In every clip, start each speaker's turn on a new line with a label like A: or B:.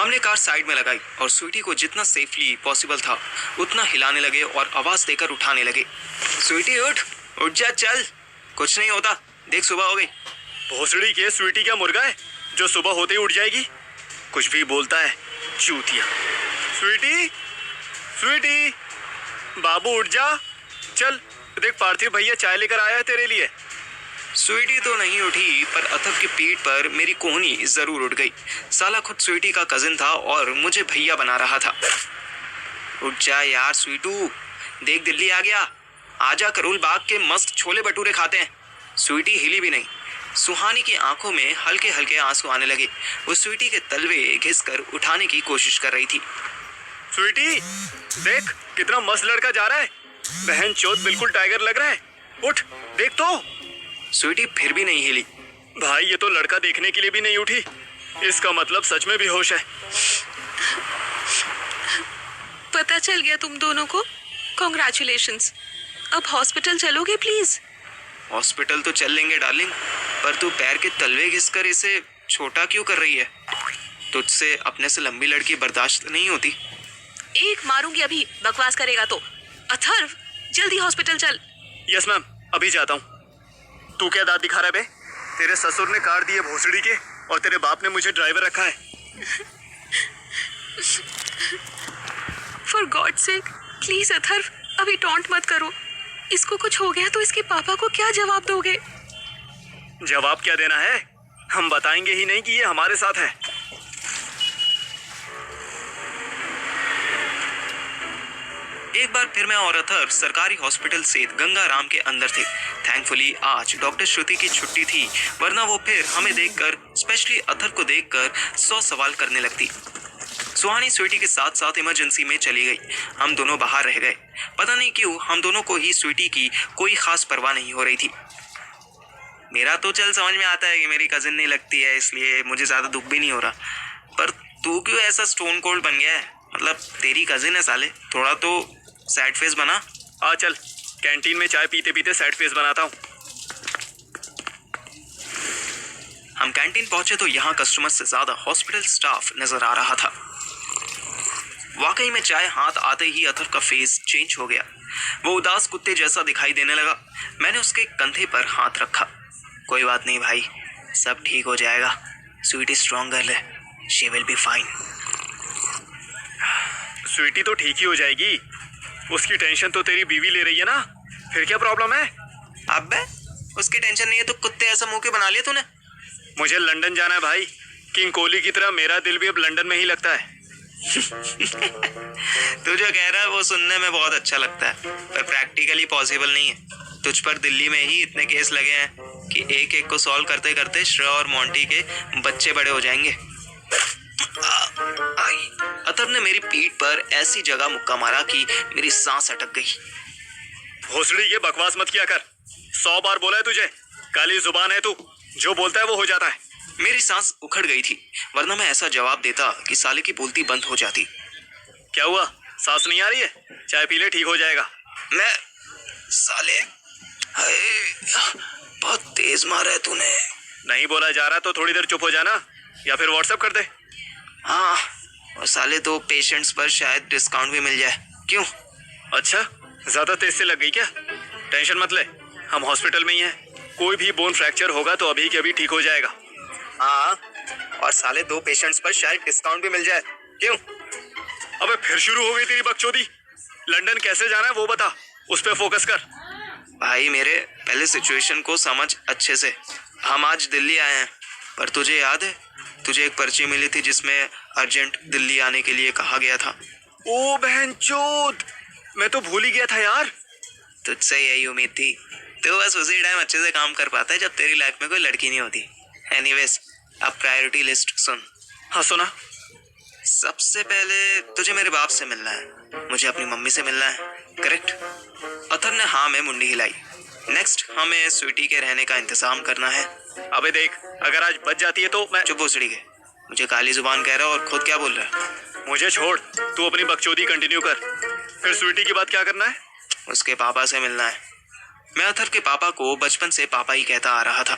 A: हमने car side में लगाई और स्वीटी को जितना सेफली पॉसिबल था उतना हिलाने लगे और आवाज देकर उठाने लगे। स्वीटी उठ उठ जा, चल, कुछ नहीं होता, देख सुबह हो गई।
B: भोसड़ी के स्वीटी क्या मुर्गा है जो सुबह होते ही उठ जाएगी? कुछ भी बोलता है चूतिया। स्वीटी, स्वीटी, बाबू उठ जा, चल देख पार्थिव भैया चाय लेकर आया है तेरे लिए।
A: स्वीटी तो नहीं उठी, पर अथर्व की पीठ पर मेरी कोहनी जरूर उठ गई। साला खुद स्वीटी का कजिन था और मुझे भैया बना रहा था। उठ जा यार स्वीटू, देख दिल्ली आ गया, आजा करोल बाग के मस्त छोले भटूरे खाते हैं। स्वीटी हिली भी नहीं। सुहानी की आंखों में हल्के हल्के आंसू आने लगे। वो स्वीटी के तलवे घिसकर उठाने की कोशिश कर रही थी।
B: स्वीटी, देख कितना मस्त लड़का जा रहा है, बहन चोद बिल्कुल टाइगर लग रहा है, उठ देख तो।
A: स्वीटी फिर भी नहीं हिली।
B: भाई ये तो लड़का देखने के लिए भी नहीं उठी, इसका मतलब सच में बेहोश है।
C: पता चल गया तुम दोनों को, कॉन्ग्रेचुलेशंस। अब हॉस्पिटल चलोगे प्लीज?
A: हॉस्पिटल तो चल लेंगे डार्लिंग, पर तू पैर के तलवे घिसकर इसे छोटा क्यों कर रही है? तुझसे अपने से लंबी लड़की बर्दाश्त नहीं होती।
C: एक मारूंगी अभी बकवास करेगा तो। अथर्व जल्दी हॉस्पिटल चल।
B: यस मैम, अभी जाता हूँ। तू क्या दांत दिखा रहा है बे? तेरे ससुर ने कार दी है भोसड़ी के और तेरे बाप ने मुझे ड्राइवर रखा है।
C: For God sake please Atharva, अभी टॉन्ट मत करो। इसको कुछ हो गया तो इसके पापा को क्या जवाब दोगे?
B: जवाब क्या देना है, हम बताएंगे ही नहीं कि ये हमारे साथ है।
A: एक बार फिर मैं और अथर्व सरकारी हॉस्पिटल से गंगाराम के अंदर थे। थैंकफुली आज डॉक्टर श्रुति की छुट्टी थी, वरना वो फिर हमें देखकर, स्पेशली अथर्व को देखकर 100 सवाल करने लगती। सुहानी स्वीटी के साथ साथ इमरजेंसी में चली गई। हम दोनों बाहर रह गए। पता नहीं क्यों हम दोनों को ही स्वीटी की कोई खास परवाह नहीं हो रही थी। मेरा तो चल समझ में आता है कि मेरी कजिन नहीं लगती है, इसलिए मुझे ज्यादा दुख भी नहीं हो रहा, पर तू क्यों ऐसा स्टोन कोल्ड बन गया है? मतलब तेरी कजिन है साले, थोड़ा तो सैड फेस बना।
B: आ चल, कैंटीन में चाय पीते पीते सैड फेस बनाता हूँ।
A: हम कैंटीन पहुंचे तो यहाँ कस्टमर से ज्यादा हॉस्पिटल स्टाफ नजर आ रहा था। वाकई में चाय हाथ आते ही अथर्व का फेस चेंज हो गया। वो उदास कुत्ते जैसा दिखाई देने लगा। मैंने उसके कंधे पर हाथ रखा। कोई बात नहीं भाई, सब ठीक हो जाएगा। स्वीटी स्ट्रॉन्ग गर्ल है, she will be fine.
B: Sweety तो ठीक ही हो जाएगी, उसकी टेंशन तो तेरी बीवी ले रही है ना, फिर क्या प्रॉब्लम है?
A: अबे उसकी टेंशन नहीं है तो कुत्ते ऐसा मुंह क्यों बना लिया तूने?
B: मुझे लंदन जाना है भाई, किंग कोहली की तरह मेरा दिल भी अब लंदन में ही लगता है।
A: तू जो कह रहा है वो सुनने में बहुत अच्छा लगता है, पर प्रैक्टिकली पॉसिबल नहीं है। तुझ पर दिल्ली में ही इतने केस लगे हैं कि एक एक को सॉल्व करते करते श्रेय और मोंटी के बच्चे बड़े हो जाएंगे। अथर्व ने मेरी पीठ पर ऐसी जगह मुक्का मारा कि मेरी सांस अटक गई।
B: भोसड़ी के बकवास मत किया कर, 100 बार बोला है तुझे, काली जुबान है तू, जो बोलता है वो हो जाता है।
A: मेरी सांस उखड़ गई थी, वरना मैं ऐसा जवाब देता कि साले की बोलती बंद हो जाती।
B: क्या हुआ, सांस नहीं आ रही है? चाय पी ले, ठीक हो जाएगा।
A: मैं साले, बहुत तेज मारा है तूने।
B: नहीं बोला जा रहा तो थोड़ी देर चुप हो जाना, या फिर व्हाट्सएप कर दे।
A: हाँ, और साले 2 पेशेंट्स पर शायद डिस्काउंट भी मिल जाए। क्यों?
B: अच्छा, ज्यादा तेज से लग गई क्या? टेंशन मत ले, हम हॉस्पिटल में ही हैं। कोई भी बोन फ्रैक्चर होगा तो अभी के अभी ठीक हो जाएगा।
A: हाँ, और साले 2 पेशेंट्स पर शायद डिस्काउंट भी मिल जाए। क्यों?
B: अबे फिर शुरू हो गई तेरी बकचोदी। लंदन कैसे जाना है वो बता, उस पर फोकस कर।
A: भाई मेरे, पहले सिचुएशन को समझ अच्छे से। हम आज दिल्ली आए हैं, पर तुझे याद है, तुझे एक पर्ची मिली थी जिसमें अर्जेंट दिल्ली आने के लिए कहा गया था।
B: ओ बहनचोद, मैं तो भूल ही गया था यार।
A: तुझसे यही उम्मीद थी, तो बस उसी टाइम अच्छे से काम कर पाता है जब तेरी लाइफ में कोई लड़की नहीं होती। एनीवेज, अब प्रायोरिटी लिस्ट सुन।
B: हाँ सुना।
A: सबसे पहले तुझे मेरे बाप से मिलना है, मुझे अपनी मम्मी से मिलना है, करेक्ट? अथर्व ने हाँ में मुंडी हिलाई। नेक्स्ट, हमें स्वीटी के रहने का इंतजाम करना है।
B: अबे देख, अगर आज बच जाती है तो मैं।
A: चुप भोसड़ी के, मुझे काली जुबान कह रहा है और खुद क्या बोल रहा है?
B: मुझे छोड़, तू अपनी बकचोदी कंटिन्यू कर। फिर स्वीटी की बात क्या करना है?
A: उसके पापा से मिलना है। मैं अथर्व के पापा को बचपन से पापा ही कहता आ रहा था।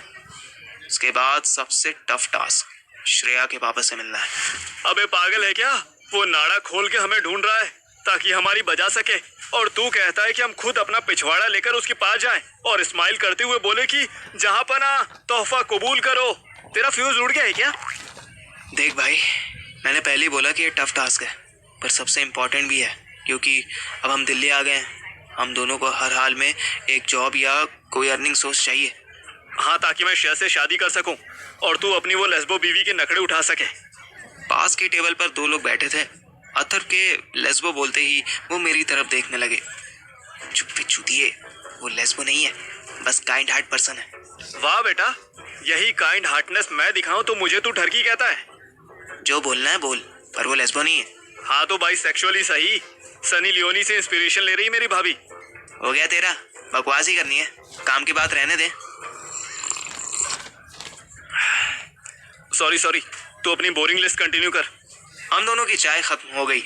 A: उसके बाद सबसे टफ टास्क, श्रेया के पापा से मिलना है।
B: अबे पागल है क्या? वो नाड़ा खोल के हमें ढूंढ रहा है ताकि हमारी बजा सके, और तू कहता है कि हम खुद अपना पिछवाड़ा लेकर उसके पास जाएं और स्माइल करते हुए बोले कि जहां पना तोहफा कबूल करो। तेरा फ्यूज उड़ गया है क्या?
A: देख भाई, मैंने पहले ही बोला कि ये टफ टास्क है, पर सबसे इम्पोर्टेंट भी है, क्योंकि अब हम दिल्ली आ गए हैं। हम दोनों को हर हाल में एक जॉब या कोई अर्निंग सोर्स चाहिए।
B: हाँ, ताकि मैं श्रेया से शादी कर सकूं और तू अपनी वो लेस्बो बीवी के नखड़े उठा सके।
A: पास के टेबल पर दो लोग बैठे थे। अथर के लेस्बो बोलते ही वो मेरी तरफ देखने लगे। चुप्पी चूतिए, वो लेस्बो नहीं है, बस काइंड हार्ट पर्सन है।
B: वाह बेटा, यही काइंड हार्टनेस मैं दिखाऊं तो मुझे तू ठरकी कहता है।
A: जो बोलना है बोल, पर वो लेस्बो नहीं है।
B: हाँ तो भाई सेक्सुअली सही। सनी लियोनी से इंस्पिरेशन ले रही मेरी भाभी।
A: हो गया तेरा, बकवास ही करनी है, काम की बात रहने दे।
B: सॉरी, तू अपनी बोरिंग लिस्ट कंटिन्यू कर।
A: हम दोनों की चाय खत्म हो गई।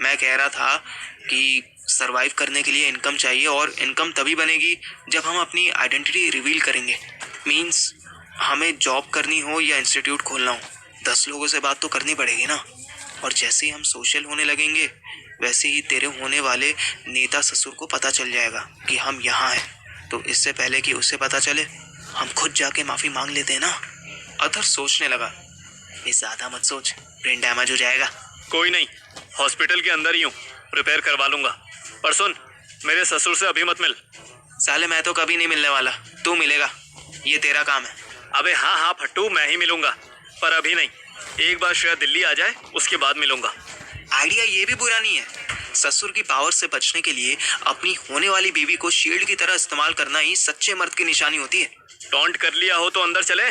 A: मैं कह रहा था कि सरवाइव करने के लिए इनकम चाहिए, और इनकम तभी बनेगी जब हम अपनी आइडेंटिटी रिवील करेंगे। मींस हमें जॉब करनी हो या इंस्टीट्यूट खोलना हो, 10 लोगों से बात तो करनी पड़ेगी ना। और जैसे ही हम सोशल होने लगेंगे, वैसे ही तेरे होने वाले नेता ससुर को पता चल जाएगा कि हम यहाँ हैं। तो इससे पहले कि उसे पता चले, हम खुद जाके माफी मांग लेते हैं ना। अथर सोचने लगा। ये ज्यादा मत सोच, ब्रेन डैमेज हो जाएगा।
B: कोई नहीं, हॉस्पिटल के अंदर ही हूँ, रिपेयर करवा लूंगा। पर सुन, मेरे ससुर से अभी मत मिल।
A: साले मैं तो कभी नहीं मिलने वाला, तू मिलेगा, ये तेरा काम है।
B: अबे हाँ फट्टू, मैं ही मिलूंगा, पर अभी नहीं। एक बार श्रेया दिल्ली आ जाए उसके बाद मिलूंगा।
A: आइडिया ये भी बुरा नहीं है। ससुर की पावर से बचने के लिए अपनी होने वाली बीवी को शील्ड की तरह इस्तेमाल करना ही सच्चे मर्द की निशानी होती है।
B: टॉन्ट कर लिया हो तो अंदर चले।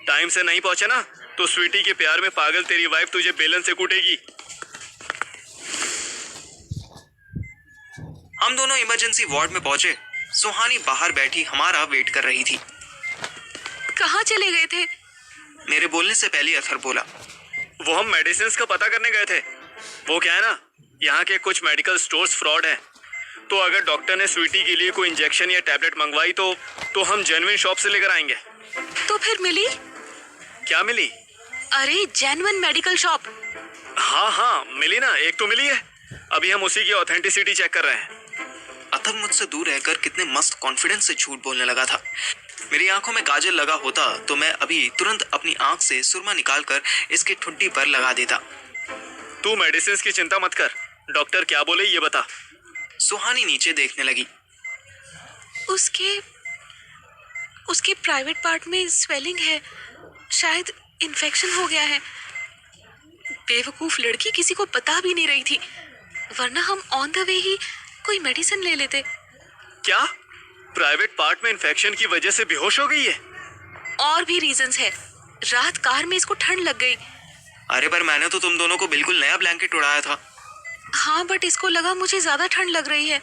B: टाइम से नहीं पहुंचे ना तो स्वीटी के प्यार में पागल तेरी वाइफ तुझे बेलन से कूटेगी।
A: हम दोनों इमरजेंसी वार्ड में पहुंचे। सुहानी बाहर बैठी हमारा वेट कर रही थी।
C: कहाँ चले गए थे?
A: मेरे बोलने से पहले अथर बोला।
B: वो हम मेडिसिन का पता करने गए थे। वो क्या है ना, यहाँ के कुछ मेडिकल स्टोर्स फ्रॉड हैं, तो अगर डॉक्टर ने स्वीटी के लिए कोई इंजेक्शन या टैबलेट मंगवाई तो हम जेन्युइन शॉप से लेकर आएंगे।
C: तो फिर मिली?
B: क्या मिली?
C: अरे जेन्युइन मेडिकल शॉप।
B: हाँ मिली ना, एक तो मिली है। अभी हम उसी की ऑथेंटिसिटी चेक कर रहे हैं।
A: अथर मुझसे दूर रहकर कितने मस्त कॉन्फिडेंस से झूठ बोलने लगा था। मेरी आंखों में काजल लगा होता तो मैं अभी तुरंत अपनी आंख से सुरमा निकालकर इसकी ठुड्डी पर लगा देता।
B: तू मेडिसिन की चिंता मत कर, डॉक्टर क्या बोले ये बता।
A: सुहानी नीचे देखने लगी।
C: उसके प्राइवेट पार्ट में स्वेलिंग है, शायद इन्फेक्शन हो गया है। बेवकूफ लड़की किसी को बता भी नहीं रही थी, वरना हम ऑन द वे ही कोई मेडिसिन ले लेते।
B: क्या प्राइवेट पार्ट में इन्फेक्शन की वजह से बेहोश हो गई है?
C: और भी रीजंस है। रात कार में इसको ठंड लग गई।
A: अरे पर मैंने तो तुम दोनों को बिल्कुल नया ब्लैंकेट उड़ाया था।
C: हाँ, बट इसको लगा मुझे ज्यादा ठंड लग रही है,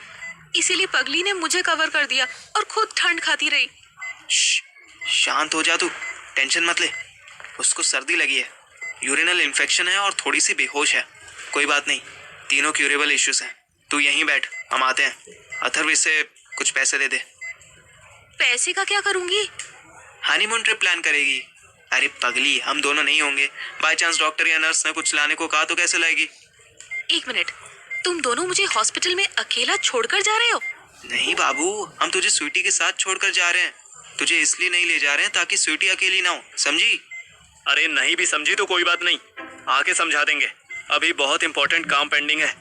C: इसीलिए पगली ने मुझे कवर कर दिया और खुद ठंड खाती रही।
A: शांत हो जा तू, टेंशन मत ले। उसको सर्दी लगी है, यूरिनल इन्फेक्शन है और थोड़ी सी बेहोश है। कोई बात नहीं, तीनों क्यूरेबल इश्यूज हैं। तू यहीं बैठ, हम आते हैं। अथर्व इससे कुछ पैसे दे दे।
C: पैसे का क्या करूंगी?
A: हनीमून ट्रिप प्लान करेगी। अरे पगली, हम दोनों नहीं होंगे, बाय चांस डॉक्टर या नर्स ने कुछ लाने को कहा तो कैसे लाएगी?
C: एक मिनट, तुम दोनों मुझे हॉस्पिटल में अकेला छोड़कर जा रहे हो?
A: नहीं बाबू, हम तुझे स्वीटी के साथ छोड़कर जा रहे हैं। तुझे इसलिए नहीं ले जा रहे हैं ताकि स्वीटी अकेली ना हो, समझी?
B: अरे नहीं भी समझी तो कोई बात नहीं, आके समझा देंगे। अभी बहुत इंपॉर्टेंट काम पेंडिंग है।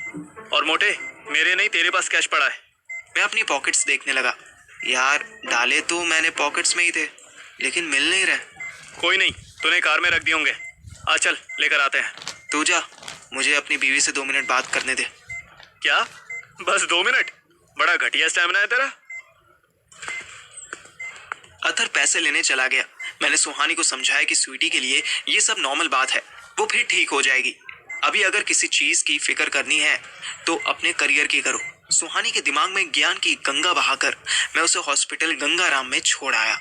B: और मोटे, मेरे नहीं तेरे पास कैश पड़ा है।
A: मैं अपनी पॉकेट्स देखने लगा। यार डाले तो मैंने पॉकेट्स में ही थे, लेकिन मिल नहीं रहे।
B: कोई नहीं, तूने कार में रख दिए होंगे। आ चल, लेकर आते हैं।
A: तू जा, मुझे अपनी बीवी से 2 मिनट बात करने दे।
B: क्या बस 2 मिनट? बड़ा घटिया स्टैमिना है तेरा।
A: अथर पैसे लेने चला गया। मैंने सुहानी को समझाया कि स्वीटी के लिए ये सब नॉर्मल बात है, वो फिर ठीक हो जाएगी। अभी अगर किसी चीज की फिक्र करनी है तो अपने करियर की करो। सुहानी के दिमाग में ज्ञान की गंगा बहाकर मैं उसे हॉस्पिटल गंगाराम में छोड़ आया।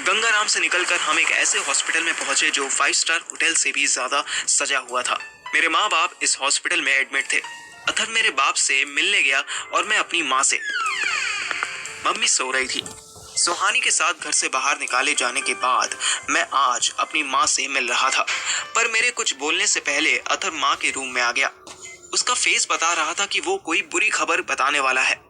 A: गंगाराम से निकलकर हम एक ऐसे हॉस्पिटल में पहुंचे जो 5 स्टार होटल से भी ज्यादा सजा हुआ था। मेरे माँ बाप इस हॉस्पिटल में एडमिट थे। अथर मेरे बाप से मिलने गया और मैं अपनी माँ से। मम्मी सो रही थी। सुहानी के साथ घर से बाहर निकाले जाने के बाद मैं आज अपनी माँ से मिल रहा था, पर मेरे कुछ बोलने से पहले अथर्व माँ के रूम में आ गया। उसका फेस बता रहा था कि वो कोई बुरी खबर बताने वाला है।